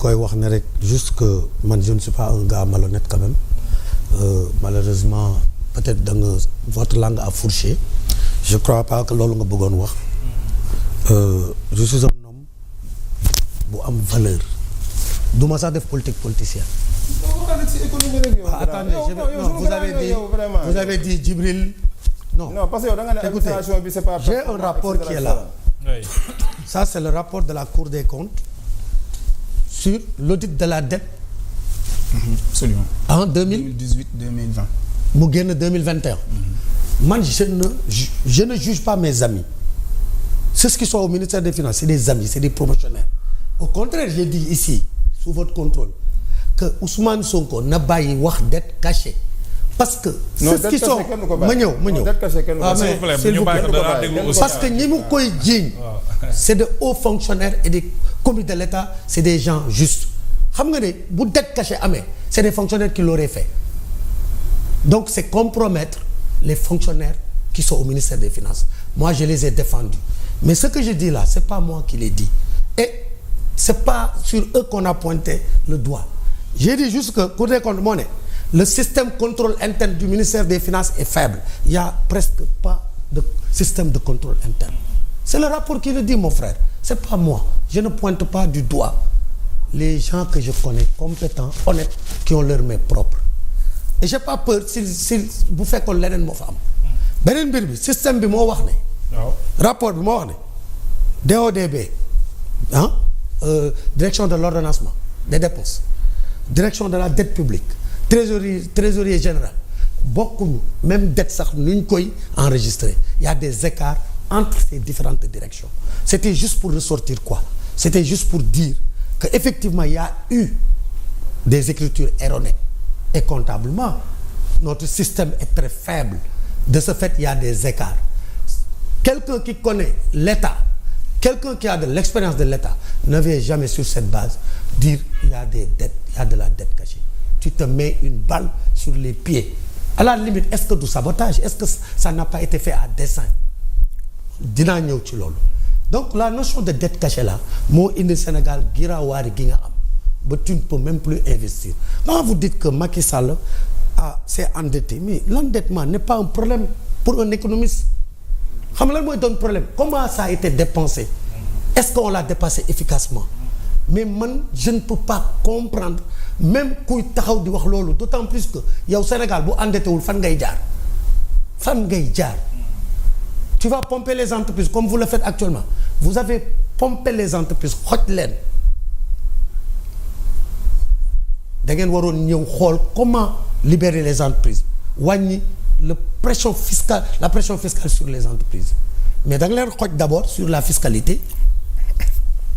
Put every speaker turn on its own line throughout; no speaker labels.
koy wax ne rek juste que man je ne suis pas un gars malhonnête quand même malheureusement peut-être da nga votre langue a fourché je crois pas que loolu nga bëggoon wax je suis un homme bu am valeur du ma sax def politicienne. Attendez vous avez dit Djibril non
parce que yow da nga ne administration bi c'est pas
j'ai un rapport qui est là. Oui. Ça c'est le rapport de la Cour des comptes sur l'audit de la dette.
Absolument.
En
2018 2020.
mu génn 2021. Man je ne juge pas mes amis. Ceux qui sont au ministère des Finances c'est des amis c'est des promotionnaires. Au contraire j'ai dit ici sous votre contrôle que Ousmane Sonko na bàyyi wax dette cachée. Parce que ceux qui sont ma ñëw parce que ñi mu koy jiiñ c'est de hauts fonctionnaires et des commis de l'État c'est des gens justes xam nga ne bu dette cachée amee c'est des fonctionnaires qui l'auraient fait donc c'est compromettre les fonctionnaires qui sont au ministère des Finances. Moi je les ai défendus mais ce que je dis là c'est pas moi qui l'ai dit et c'est pas sur eux qu'on a pointé le doigt. J'ai dit juste que Cour des comptes moo ne le système contrôle interne du ministère des Finances est faible. Il y a presque pas de système de contrôle interne. C'est le rapport qui le dit mon frère. C'est pas moi. Je ne pointe pas du doigt les gens que je connais compétents, honnêtes, qui ont leur main propre. Et j'ai pas peur si bu fekkoon leneen moo fa am. Beneen mbir bi système bi moo wax ne. Rapport bi moo wax ne DODB direction de l'ordonnancement des dépenses, direction de la dette publique. Trésorier général bokkuñu même dette sax nu ñu koy enregistrer il y a des écarts entre ces différentes directions. C'était juste pour ressortir quoi? C'était juste pour dire que effectivement il y a eu des écritures erronées et comptablement notre système est très faible. De ce fait il y a des écarts. Quelqu'un qui connaît l'État, quelqu'un qui a de l'expérience de l'État ne vient jamais sur cette base dire il y a des dettes, il y a de la dette cachée. Tu te mets une balle sur les pieds. À la limite est-ce que du sabotage? Est-ce que ça n'a pas été fait à dessein? Dinaa ñëw ci loolu. Donc la notion de dette cachée là moo indi Sénégal giraawaari gi nga am ba tu ne peux même plus investir. Quand vous dites que Macky Sall s'est endetté mais l'endettement n'est pas un problème pour un économiste. Xam nga lan mooy doon problème? Comment ça a été dépensé? Est-ce qu'on l'a dépassé efficacement? Mais man je ne peux pas comprendre même kuy taxaw di wax loolu d'autant plus que yow Sénégal bu endetté wul fan ngay jaar tu vas pomper les entreprises comme vous le faites actuellement. Vous avez pompé les entreprises xoj leen da ngeen waroon ñëw xool comment libérer les entreprises wàññi la pression fiscale sur les entreprises mais da nga leen xoj d'abord sur la fiscalité.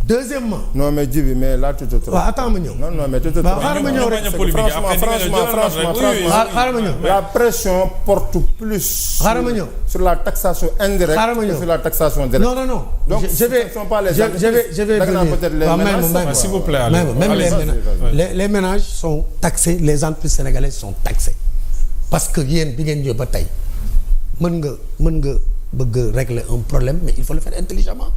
Deuxièmement.
Non mais Djibi mais là tu te trompes.
waaw attends ma ñëw.
Non mais tu te trompes.
xaaral ma ñëw rek
franchement.
xaaral ma ñëw.
La pression porte plus.
xaaral ma ñëw.
Sur la taxation indirecte.
xaaral ma ñëw
que sur la taxation directe.
Non.
Donc
je vais venir.
S'il vous plaît.
Même les ménages sont taxés, les entreprises sénégalaises sont taxées parce que yéen bi ngeen ñëw ba tey mën nga bëgg régler un problème mais il faut le faire intelligemment.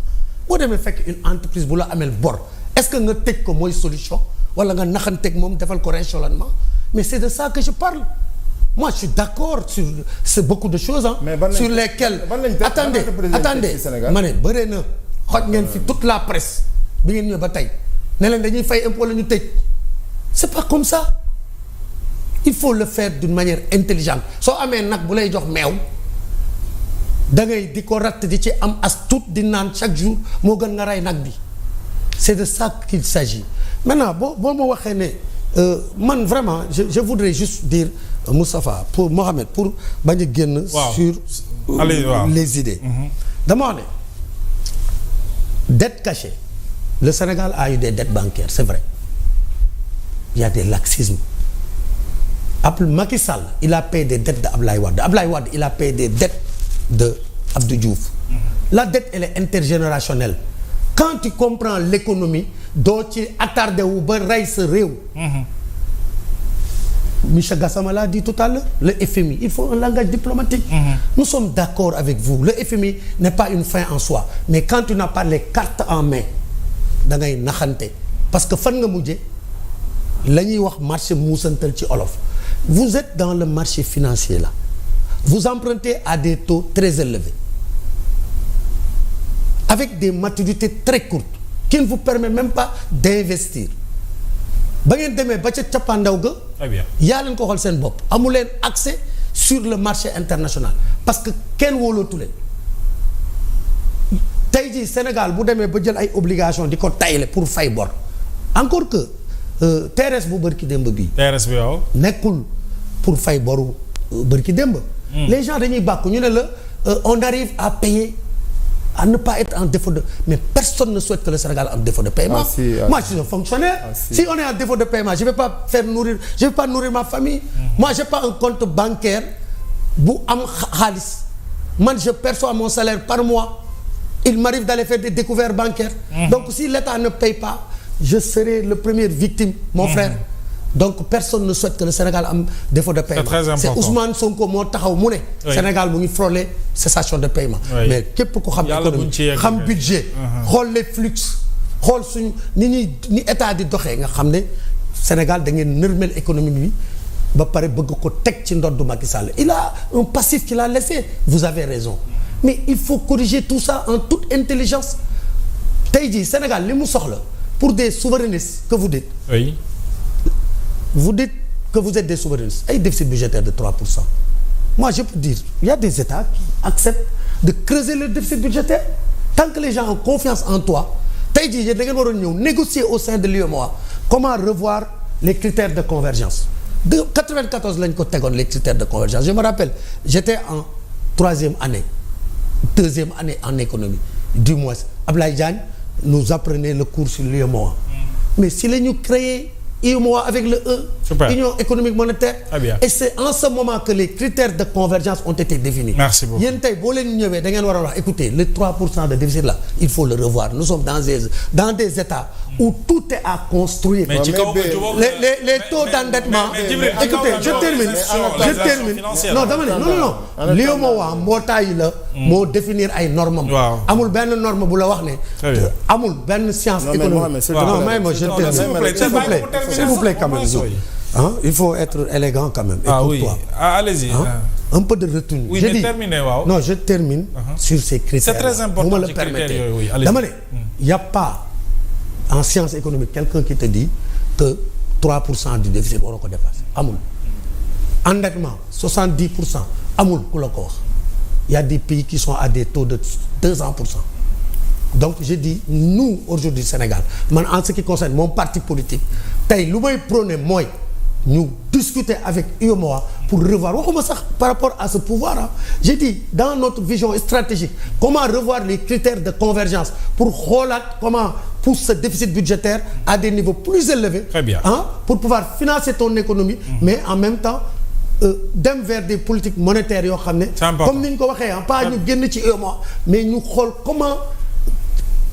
Boo demee fekk une entreprise bu la amel bor est-ce que nga tëj ko mooy solution wala nga naxanteeg moom defal ko rééchelonnement mais c'est de ça que je parle. Moi je suis d'accord sur beaucoup de choses sur lesquelles attendez ma ne bëre na xoj ngeen fi toute la presse bi ngeen ñëw ba tey ne leen dañuy fay impôt la ñu tëj. C'est pas comme ça. Il faut le faire d'une manière intelligente. Soo amee nag bu lay jox meew da ngay di ko ratt di ci am as tuut di naan chaque jour moo gën nga rey nag bi. C'est de ça qu'il s'agit. Maintenant boo ma waxee ne man vraiment je voudrais juste dire Moustapha pour Mohamed pour bañ a génn sur les idées. Dama wax ne dette cachée. Le Sénégal a eu des dettes bancaires, c'est vrai. Il y a des laxismes. Macky Sall, il a payé des dettes d'Abdoulaye Wade. Abdoulaye Wade, il a payé des dettes de Abdou Diouf. La dette, elle est intergénérationnelle. Quand tu comprends l'économie, doo ci attardé wu ba rey sa réew. Michel Gassama l'a dit tout à l'heure, le FMI, il faut un langage diplomatique. Nous sommes d'accord avec vous. Le FMI n'est pas une fin en soi. Mais quand tu n'as pas les cartes en main, da ngay naxante parce que fan nga mujje la ñuy wax marché muusantal ci olof. Vous êtes dans le marché financier là, vous empruntez à des taux très élevés avec des maturités très courtes qui ne vous permet même pas d'investir. ba ngeen demee ba ca cappaandaw ga.
Très bien.
yaa leen ko xool seen bopp amu leen accès sur le marché international parce que kenn wóolootu leen. tey jii Sénégal bu demee ba jël ay obligations di ko tayle pour fay bor encore que TRS bu bërki démb bii.
TRS bi yow.
nekkul pour fay boru bërki démb. Les gens dañuy bàkku ñu ne la on arrive à payer à ne pas être en défaut de mais personne ne souhaite que le Sénégal ait un défaut de paiement. Moi je suis un fonctionnaire. Si on est en défaut de paiement je vais pas nourrir ma famille. Moi j'ai pas un compte bancaire bu am xaalis man je perçois mon salaire par mois. Il m'arrive d'aller faire des découvertes bancaires. Donc si l'État ne paye pas je serai le premier victime mon frère. Donc personne ne souhaite que le Sénégal am défaut de paiement.
C'est très important.
C'est Ousmane Sonko moo taxaw mu ne. Sénégal mu ngi frôler cessation de paiement. Mais képp ku xam économie xam budget. xool les flux xool suñu ni état di doxee nga xam ne Sénégal da ngeen nërmel économie bi ba pare bëgg ko teg ci ndoddu Macky Sall. Il a un passif qu'il a laissé. Vous avez raison. Mais il faut corriger tout ça en toute intelligence. Tey jii Sénégal li mu soxla pour des souverainistes que vous dites.
Oui.
Vous dites que vous êtes des souverainistes ay déficit budgétaire de 3%. Moi je peux dire il y a des États qui acceptent de creuser le déficit budgétaire tant que les gens ont confiance en toi. Tey jii da ngeen waroon ñëw négocier au sein de l'UEMOA comment revoir les critères de convergence. De 94 lañ ko tegoon les critères de convergence. Je me rappelle j'étais en 3e année. 2e année en économie du moins Ablaye Diagne nous apprenait le cours sur l'UEMOA. Mais si la ñu créé UEMOA avec le E.
Super.
Union économique monétaire.
Très bien.
Et c'est en ce moment que les critères de convergence ont été définis.
Merci beaucoup.
yéen tey boo leen ñëwee da ngeen war a wax écoutez le 3% de déficit là il faut le revoir nous sommes dans des États où tout est à construire.
Mais
les taux d'endettement. Écoutez je termine non dama ne non l'UEMOA mbootaay la. moo définir ay normes.
waaw
amul benn norme bu la wax ne. amul benn science économique. non mais moi je termine s'il vous plaît quand même. Il faut être élégant quand même.
Ah oui, allez-y.
Un peu de retenue.
Oui, mais terminez, waaw.
Non, je termine sur ces critères.
C'est très important.
Vous me le permettez. Dama ne, il n'y a pas en sciences économiques quelqu'un qui te dit que 3% du déficit waroo ko dépasser. Amul. Endettement 70%. Amul ku la ko wax. Il y a des pays qui sont à des taux de 200%. Donc je dis nous aujourd'hui Sénégal man en ce qui concerne mon parti politique tey lu may prôner mooy ñu discuter avec UEMOA pour revoir waxuma sax par rapport à ce pouvoir ah j'ai dit dans notre vision stratégique comment revoir les critères de convergence pour xoolaat comment pousser ce déficit budgétaire à des niveaux plus élevés.
Très bien.
Pour pouvoir financer ton économie mais en même temps dem vers des politiques monétaires yoo xam ne comme ni ñu ko waxee pas ñu génn ci UEMOA mais ñu xool comment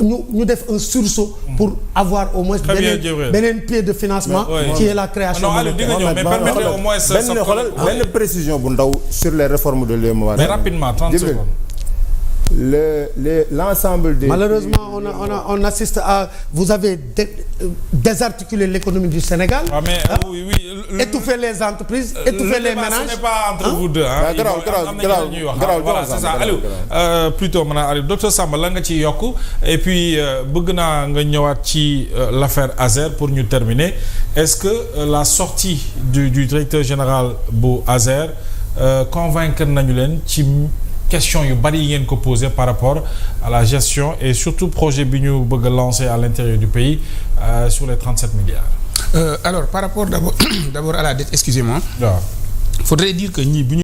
ñu def un sursaut pour avoir au moins beneen pied de financement qui est la création monétaire.
Mais permettez au moins
benn précision bu ndaw sur les réformes de l'UEMOA.
Mais rapidement 30 secondes.
L'ensemble des
malheureusement on assiste à vous avez désarticulé l'économie du Sénégal.
Oui,
étouffer les entreprises, étouffer les ménages.
Ce n'est pas entre vous deux voilà c'est ça Aliou plutôt mën a Aliou docteur Samba la nga ci yokk et puis bëgg naa nga ñëwaat ci l'affaire Azer pour ñu terminer est-ce que la sortie du directeur général bu Azer convaincre nañu leen ci question yu bari yi ngeen ko posé par rapport à la gestion et surtout projet bi ñu bëgg a lancer à l'intérieur du pays sur les 37 milliards.
Alors par rapport d'abord à la dette excusez-moi.
waaw.
Faudrait dire que ñii